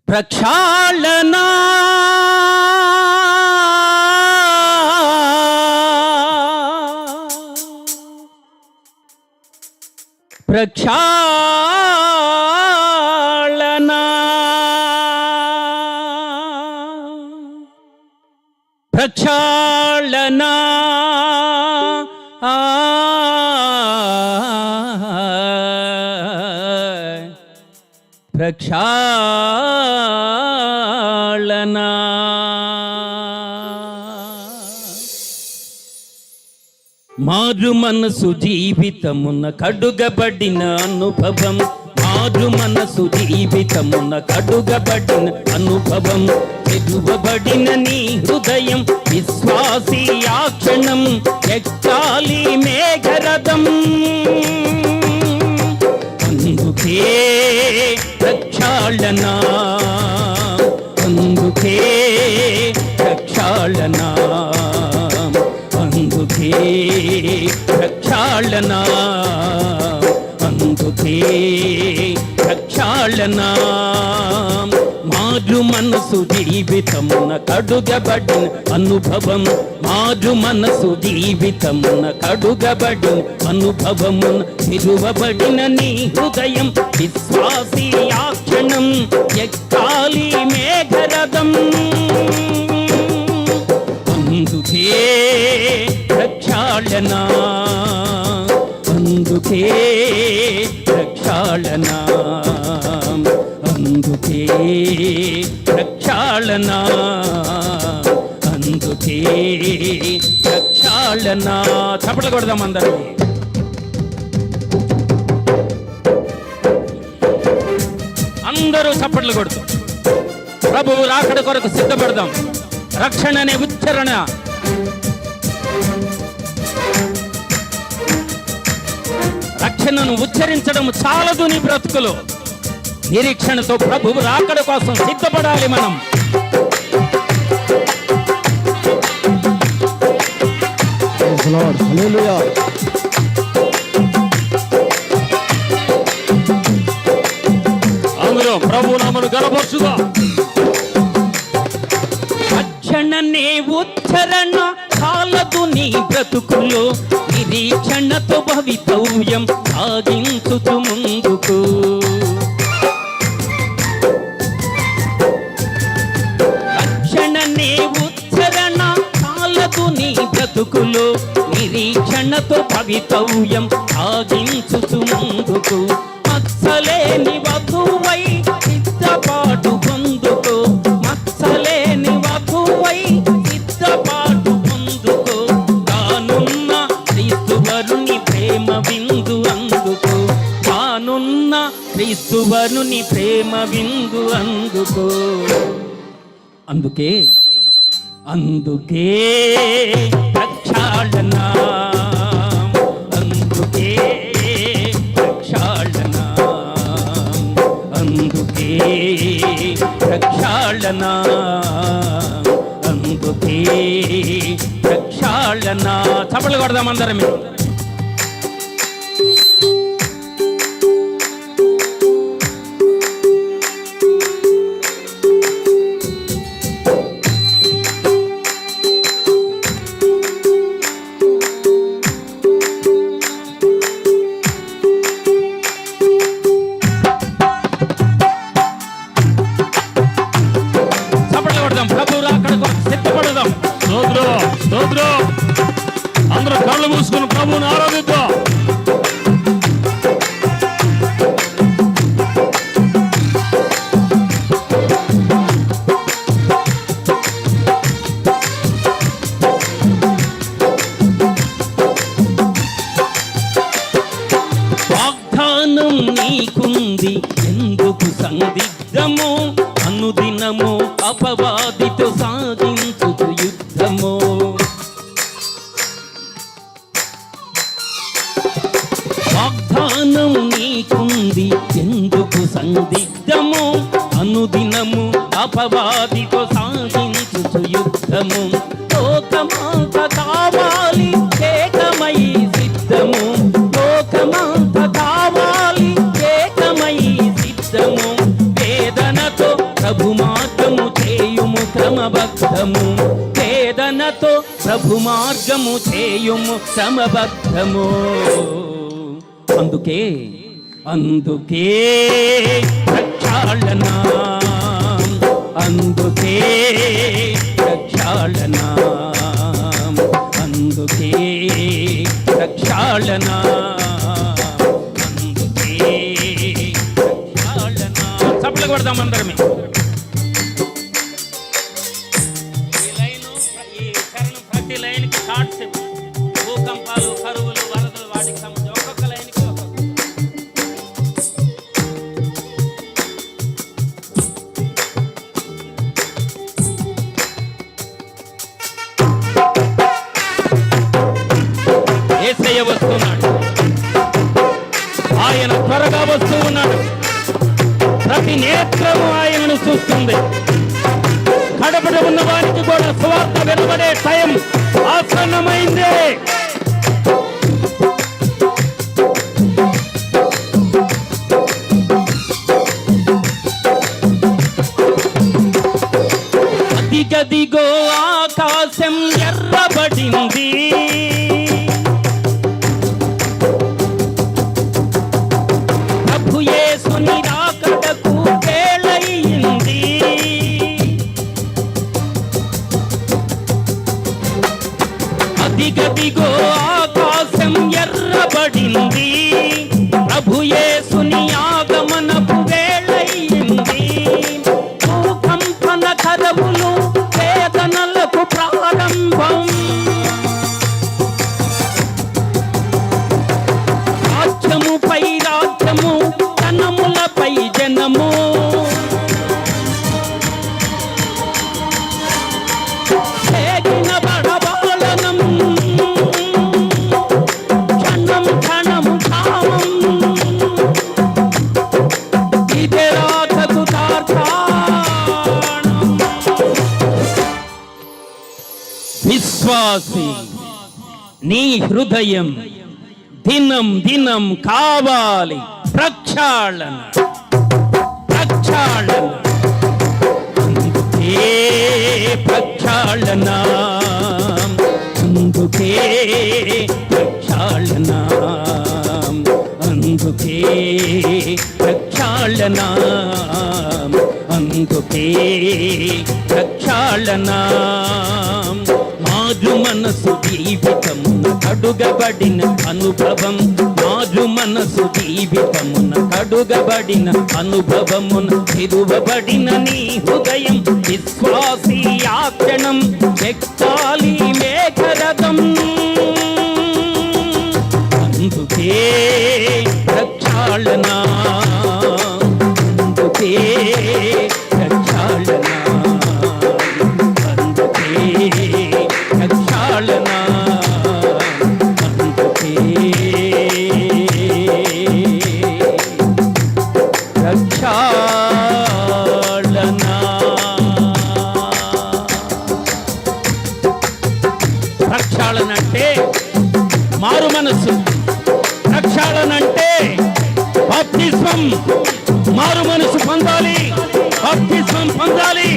ప్రక్షాళన ప్రక్షాళన ప్రక్షాళన ప్రక్షాళన మారు మనసు జీవితమున కడుగబడిన అనుభవం, మారు మనసు జీవితమున కడుగబడిన అనుభవం, తెరువబడిన నీ హృదయం విశ్వాసీ ఆ క్షణం ఎక్కాలి మేఘరథం. అందుకే ప్రక్షాళన, అందుకే ప్రక్షాళన, అందుకే ప్రక్షాళన, అందుకే ప్రక్షాళన. మారు మనసు జీవితమున కడుగబడిన అనుభవం, మారు మనసు జీవితమున కడుగబడిన అనుభవమున తిరువబడిన నీ హృదయం విశ్వాసీ ఆ క్షణం ఎక్కాలి మేఘరథం. అందుకే ప్రక్షాళన, అందుకే ప్రక్షాళన, అందుకే ప్రక్షాళన, అందుకే ప్రక్షాళన. చప్పట్లు కొడదాం అందరూ. అందరూ చప్పట్లు కొడుతూ ప్రభువు రాకడ కొరకు సిద్ధపడదాం. రక్షణ అనే ఉచ్చారణ రక్షణను ఉచ్చరించడం చాలదు నీ బ్రతుకులో. నిరీక్షణతో ప్రభువు రాకడ కోసం సిద్ధపడాలి మనం. అందులో ప్రభు నామమును గణపరచుగా. రక్షణనే ఉచ్చరణ చాలదు నీ బ్రతుకులో. నిరీక్షణతో భవితవ్యం సాగించుతూ ముందుకు. రక్షణనే ఉచ్చరణ చాలదు నీ బ్రతుకులో. నిరీక్షణతో భవితవ్యం సాగించుతూ ముందుకు. మత్సలేని వధువై సిద్ధపాటు పొందుకో, మత్సలేని వధువై సిద్ధపాటు పొందుకో. రానున్న క్రీస్తువరుని ప్రేమ విందు అందుకో, రానున్న క్రీస్తువరుని ప్రేమ విందు అందుకో. అందుకే అందుకే ప్రక్షాళన, అందుకే ప్రక్షాళన, అందుకే ప్రక్షాళన, అందుకే ప్రక్షాళన. చప్పట్లు కొడదాం అందరం. అందరూ కళ్ళు మూసుకుని ప్రభువుని ఆరాధిద్దాం. వాగ్దానం నీకుంది ఎందుకు సందిగ్ధము, అనుదినము అపవాదితో సాగించు యుద్ధము. వాగ్దానం నీకుంది ఎందుకు సందిగ్ధము, అనుదినము అపవాదితో సాగించు యుద్ధము. లోకమంత కావాలి ఏకమై సిద్ధము, లోకమంత కావాలి ఏకమై సిద్ధము. వేదనతో ప్రభు సమబద్ధము, వేదనతో ప్రభు మార్గము చేయుము సమబద్ధము. అందుకే ప్రక్షాళన, అందుకే ప్రక్షాళన, అందుకే ప్రక్షాళన, అందుకే ప్రక్షాళన. చప్పట్లు కొడదాం అందరమే. ఈ చరణం ప్రతి లైన్కి షార్ట్స్, భూకంపాలు, కరువులు, వరదలు, వాటికి సంబంధించి ఒక్కొక్క లైన్కి ఒక్కొక్క. యేసయ్య వస్తున్నాడు, ఆయన త్వరగా వస్తూ ఉన్నాడు. ప్రతి నేత్రము ఆయనను చూస్తుంది. కడపడ ఉన్న వారికి కూడా సువార్త వినబడే టైం ఆసన్నమైంది. అదిగదిగో ఆకాశం ఎర్రబడింది, ప్రభు యేసుని రాకడకు వేళయింది. అదిగదిగో ఆకాశం ఎర్రబడింది, ప్రభు యేసుని ఆగమనపు వేళయింది. భూకంపన కరవులు, వేదనలకు ప్రారంభం. రాజ్యముపై రాజ్యము, జనములపై జనము, చేగిన బడబాలనం, క్షణం క్షణము క్షామం. ఇదే రాతకు తార్కాణం. విశ్వాసి, నీ హృదయం దినం దినం కావాలి ప్రక్షాళన, ప్రక్షాళన. అందుకే ప్రక్షాళన, అందుకే ప్రక్షాళన, అందుకే ప్రక్షాళన, అందుకే ప్రక్షాళన. మారు మనసు జీవితమున కడుగబడిన అనుభవం, మారు మనసు జీవితమున కడుగబడిన అనుభవమున తిరువబడిన నీ హృదయం. విశ్వాసీ ఆక్షణం ఎక్కాలి మేఘరథం. అందుకే ప్రక్షాళన, అందుకే ప్రక్షాళన, అందుకే ప్రక్షాళన, అందుకే ప్రక్షాళన. ప్రక్షాళన అంటే మారు మనసు, ప్రక్షాళన అంటే బాప్తిస్మం. మారు మనసు పొందాలి, బాప్తిస్మం పొందాలి,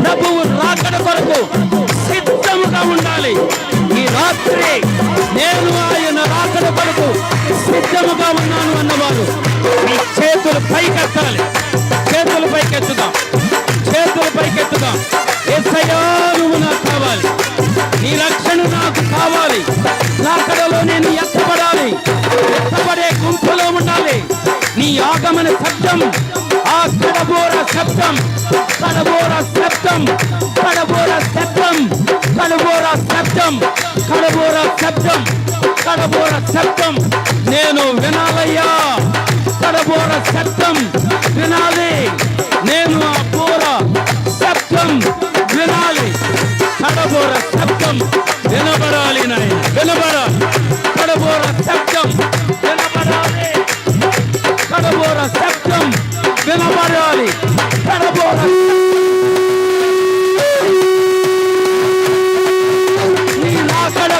ప్రభువు రాకడ కొరకు సిద్ధముగా ఉండాలి. ఈ రాత్రి నేను ఆయన రాకడ కొరకు సిద్ధముగా ఉన్నాను అన్నవారు మీ చేతులు పైకెత్తాలి. చేతులు పైకెత్తుదాం, చేతులు పైకెత్తుదాం. యేసయ్యా నువ్వు నాకు కావాలి, నీ రక్షణ నాకు కావాలి. రాకడలో నేను ఎత్తబడాలి, ఎత్తబడే గుంపులో ఉండాలి. నీ ఆగమన శబ్దం, ఆ కడబోర శబ్దం, కడబోర శబ్దం, కడబోర శబ్దం, కడబోర శబ్దం, కడబోర శబ్దం, కడబోర శబ్దం నేను వినాలయ్యా. కడబోర శబ్దం వినాలి, నేను ఆ బోర శబ్దం వినాలి. కడబోర శబ్దం వినబడాలి నాయన, వినబడాలి. కడబోర శబ్దం వినబడాలి, కడబోర శబ్దం వినబడాలి. కడబోర నీ రాకడ